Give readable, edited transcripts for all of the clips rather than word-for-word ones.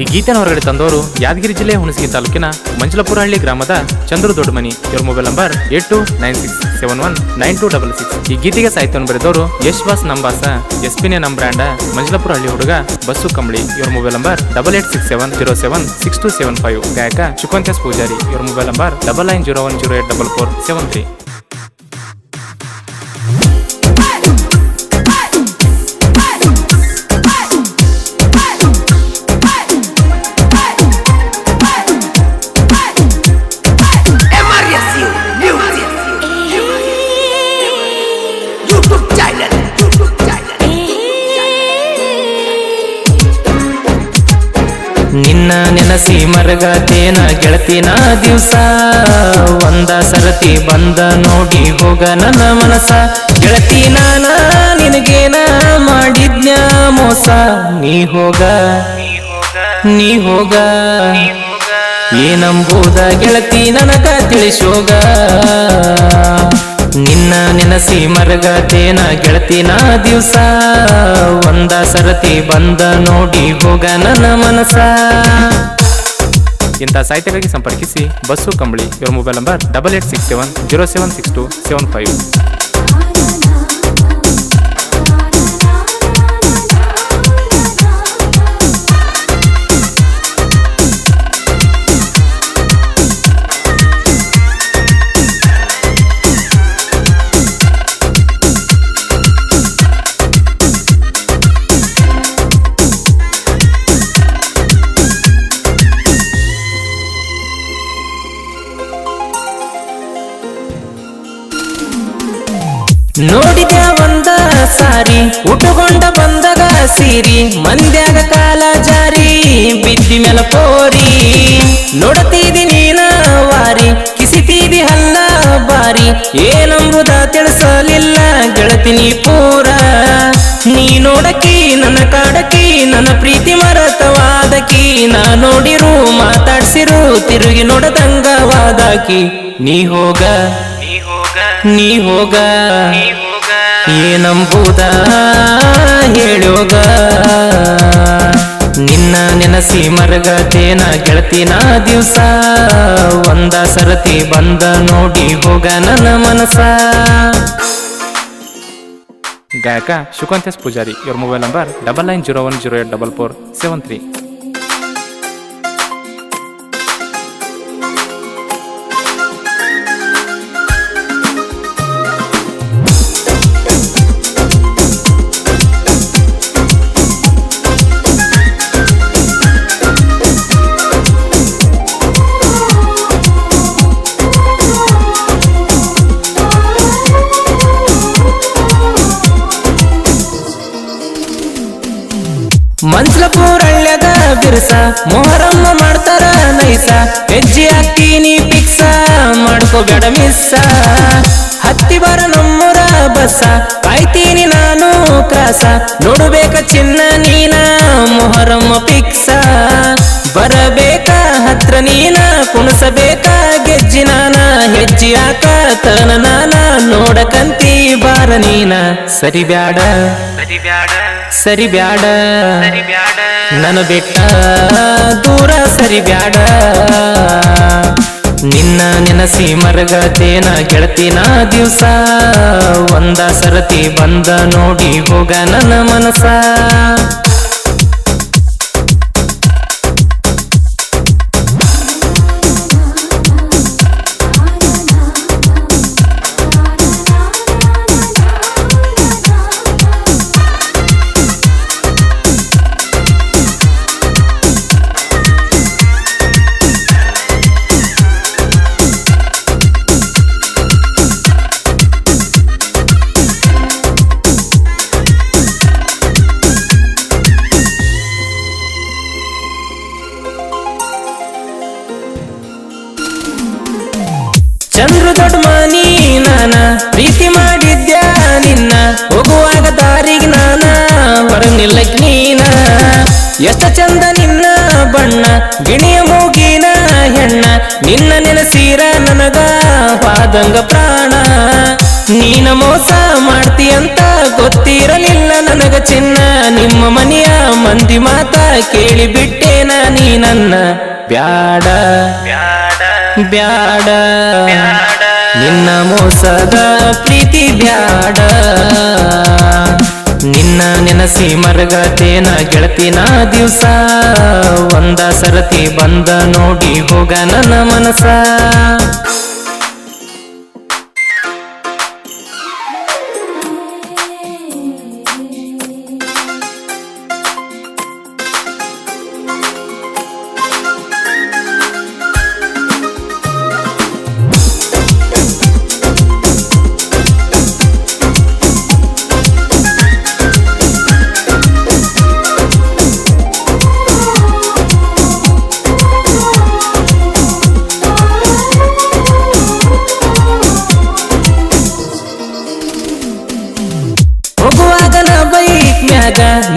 ಈ ಗೀತೆನ ಹೊರಗಡೆ ತಂದವರು ಯಾದಗಿರಿ ಜಿಲ್ಲೆ ಹುಣಸಗಿ ತಾಲೂಕಿನ ಮಂಜಲಪುರಹಳ್ಳಿ ಗ್ರಾಮದ ಚಂದ್ರು ದೊಡ್ಡಮನಿ. ಇವ್ರ ಮೊಬೈಲ್ ನಂಬರ್ 8296719266. ಈ ಗೀತೆಗೆ ಸಾಹಿತ್ಯವನ್ನು ಬರೆದವರು ಯಶ್ವಾಸ್ ನಂಬಾಸ, ಎಸ್ಪಿನೇ ನಮ್ ಬ್ರ್ಯಾಂಡ, ಮಂಜಲಪುರಹಳ್ಳಿ ಹುಡುಗ, ಬಸ್ಸು ಕಂಬಳಿ. ಇವ್ರ ಮೊಬೈಲ್ ನಂಬರ್ 8867076275. ಗಾಯಕ ಶುಕವಂತ್ಯಾಸ್ ಪೂಜಾರಿ. ಇವ್ರ ಮೊಬೈಲ್ ನಂಬರ್ 9901084473. ನಿನ್ನ ನೆನಸಿ ಮರಗತೇನ ಗೆಳತಿನ ದಿವಸ, ಒಂದ ಸರತಿ ಬಂದ ನೋಡಿ ಹೋಗ ನನ್ನ ಮನಸ. ಗೆಳತಿ ನಾನ ನಿನಗೇನ ಮಾಡಿದ್ನ ಮೋಸ, ನೀ ಹೋಗ ಏನಂಬುದ ಗೆಳತಿ ನನಗ ತಿಳಿಸೋಗ. ನಿನ್ನ ನೆನಸಿ ಮರಗತೇನ ಗೆಳತಿನ ದಿವಸ, ಒಂದ ಸರತಿ ಬಂದ ನೋಡಿ ಹೋಗ ನನ್ನ ಮನಸ. ಇಂಥ ಸಾಹಿತ್ಯಕ್ಕಾಗಿ ಸಂಪರ್ಕಿಸಿ ಬಸ್ಸು ಕಂಬಳಿ. ಇವ್ರ ಮೊಬೈಲ್ ನಂಬರ್ 8867076275. ನೋಡಿದ್ಯಾ ಒಂದ ಸಾರಿ ಉಟ್ಟುಕೊಂಡ ಬಂದಾಗ ಸೀರಿ, ಮಂದ್ಯಾಗ ಕಾಲ ಜಾರಿ ಬಿದ್ದಿ ಮೇಲ ಪೋರಿ. ನೋಡತೀದಿ ನೀನ ವಾರಿ, ಕಿಸಿತೀದಿ ಹಲ್ಲ ಬಾರಿ, ಏನಂಬುದ ತಿಳಿಸಲಿಲ್ಲ ಗೆಳತಿನಿ ಪೂರ. ನೀ ನೋಡಕಿ ನನ್ನ ಕಾಡಕಿ, ನನ್ನ ಪ್ರೀತಿ ಮರತವಾದಕಿ, ನಾ ನೋಡಿರು ಮಾತಾಡ್ಸಿರು ತಿರುಗಿ ನೋಡದಂಗವಾದಾಕಿ. ನೀ ಹೋಗ ಏನಂಬುದ ಹೇಳೋಗ. ನಿನ್ನ ನೆನಸಿ ಮರಗತೇನ ಗೆಳತಿನ ದಿವಸ, ಒಂದ ಸರತಿ ಬಂದ ನೋಡಿ ಹೋಗ ನನ್ನ ಮನಸ. ಗಾಯಕ ಶುಕವಂತ್ಯಾಸ್ ಪೂಜಾರಿ. ಇವ್ರ ಮೊಬೈಲ್ ನಂಬರ್ 9901084473. ಮಂಜಲಪುರಳ್ಳ್ಯಾಗ ಬಿರ್ಸ, ಮೊಹರಮ್ಮ ಮಾಡ್ತಾರ ನೈಸ, ಹೆಜ್ಜೆ ಹಾಕ್ತೀನಿ ಪಿಕ್ಸ, ಮಾಡ್ಕೋಬೇಡ ಮಿಸ್ಸ. ಹತ್ತಿ ಬರ ನಮ್ಮೂರ ಬಸ್ಸ, ಕಾಯ್ತೀನಿ ನಾನು ಕ್ರಾಸ, ನೋಡಬೇಕ ಚಿನ್ನ ನೀನ ಮೊಹರಮ್ಮ ಪಿಕ್ಸ. ಬರಬೇಕ ಹತ್ರ ನೀನ, ಕುಣಸಬೇಕ ಗೆಜ್ಜಿ ನಾನ, ಹೆಜ್ಜಿ ಹಾಕ ತನ ನಾನ, ನೋಡಕಂತಿ ಬಾರ ನೀನ. ಸರಿಬ್ಯಾಡ ನನ್ನ ಬೆಟ್ಟ ದೂರ ಸರಿಬ್ಯಾಡ. ನಿನ್ನ ನೆನಸಿ ಮರಗತೇನ ಗೆಳತಿನ ದಿವಸ, ಒಂದ ಸರತಿ ಬಂದ ನೋಡಿ ಹೋಗ ನನ್ನ ಮನಸ. ಚಂದ್ರು ದೊಡ್ಡಮನಿ ನಾನ ಪ್ರೀತಿ ಮಾಡಿದ್ಯಾ ನಿನ್ನ, ಹೋಗುವಾಗ ದಾರಿಗೆ ನಾನ ಹೊರನಿಲ್ಲಕ್ ನೀನ. ಎಷ್ಟ ಚಂದ ನಿನ್ನ ಬಣ್ಣ, ಗಿಣಿಯ ಮೂಗಿನ ಹೆಣ್ಣ, ನಿನ್ನ ನೆನಸೀರ ನನಗ ಪಾದಂಗ ಪ್ರಾಣ. ನೀನ ಮೋಸ ಮಾಡ್ತೀಯಂತ ಗೊತ್ತಿರಲಿಲ್ಲ ನನಗ ಚಿನ್ನ, ನಿಮ್ಮ ಮನೆಯ ಮಂದಿ ಮಾತ ಕೇಳಿ ಬಿಟ್ಟೇನ ನನ್ನ ಬ್ಯಾಡ ಬ್ಯಾಡ ನಿನ್ನ ಮೋಸದ ಪ್ರೀತಿ ಬ್ಯಾಡ ನಿನ್ನ ನೆನಸಿ ಮರಗತೇನ ಗೆಳತಿನ ದಿವಸ ಒಂದ ಸರತಿ ಬಂದ ನೋಡಿ ಹೋಗ ನನ್ನ ಮನಸ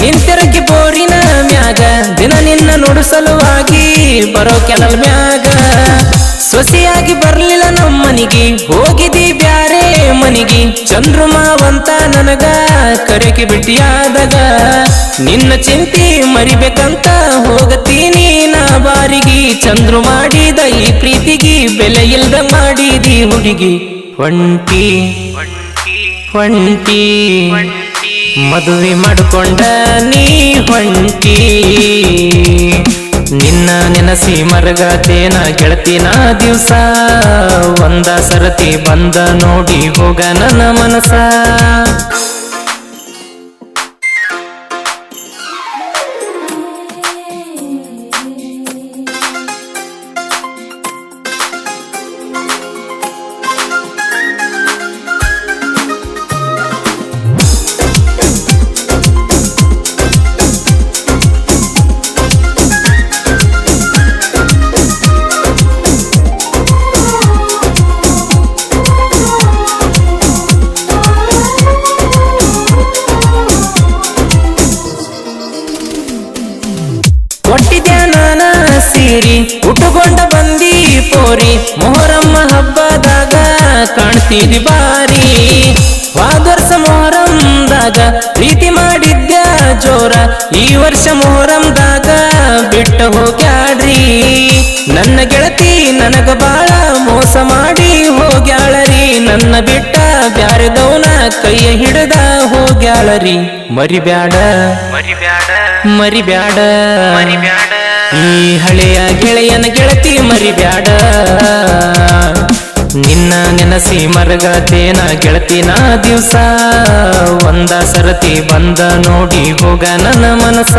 ನಿಂತಿರಕ್ಕೆ ಬೋರಿನ ಮ್ಯಾಗ ದಿನ ನಿನ್ನ ನೋಡು ಸಲುವಾಗಿ ಬರೋ ಕೆನಲ್ ಮ್ಯಾಗ ಸೊಸೆಯಾಗಿ ಬರ್ಲಿಲ್ಲ ನಮ್ಮನಿಗೆ ಹೋಗಿದಿ ಬ್ಯಾರೆ ಮನಿಗೆ ಚಂದ್ರಮಾವಂತ ನನಗ ಕರೆಗೆ ಬಿಟ್ಟಿಯಾದಾಗ ನಿನ್ನ ಚಿಂತಿ ಮರಿಬೇಕಂತ ಹೋಗತೀನಿ ನಾ ಬಾರಿಗೆ ಚಂದ್ರು ಮಾಡಿದ ಈ ಪ್ರೀತಿಗೆ ಬೆಲೆ ಇಲ್ದ ಮಾಡಿದಿ ಹುಡುಗಿ ಒಂಟಿ ಒಂಟಿ ಮದುವೆ ಮಾಡಿಕೊಂಡ ನೀ ಹೊಂಟಿ ನಿನ್ನ ನೆನಸಿ ಮರಗತೇನ ಗೆಳತಿನ ದಿವಸ ಒಂದ ಸರತಿ ಬಂದ ನೋಡಿ ಹೋಗ ನನ್ನ ಮನಸ ಕೊಟ್ಟಿದ್ಯಾನ ಸೀರಿ ಉಟ್ಟುಕೊಂಡ ಬಂದಿ ಪೋರಿ ಮೊಹರಮ್ಮ ಹಬ್ಬದಾಗ ಕಾಣ್ತಿದಿ ಬಾರಿ ವಾದರ್ಸ ಮೊಹರಂದಾಗ ಪ್ರೀತಿ ಮಾಡಿದ್ದ ಜೋರ ಈ ವರ್ಷ ಮೊಹರಂದಾಗ ಬಿಟ್ಟು ಹೋಗ್ಯಾಡ್ರಿ ನನ್ನ ಗೆಳತಿ ನನಗ ಬಾಳ ಮೋಸ ಮಾಡಿ ಹೋಗ್ಯಾಳರಿ ನನ್ನ ಬಿಟ್ಟ ಬ್ಯಾರೆದವನ ಕೈಯ ಹಿಡದ ಹೋಗ್ಯಾಳರಿ ಮರಿಬ್ಯಾಡ ಮರಿಬ್ಯಾಡ ಈ ಹಳೆಯ ಗೆಳೆಯನ ಗೆಳತಿ ಮರಿಬ್ಯಾಡ ನಿನ್ನ ನೆನಸಿ ಮರಗತೇನ ಗೆಳತಿನ ದಿವಸ ಒಂದ ಸರತಿ ಬಂದ ನೋಡಿ ಹೋಗ ನನ್ನ ಮನಸ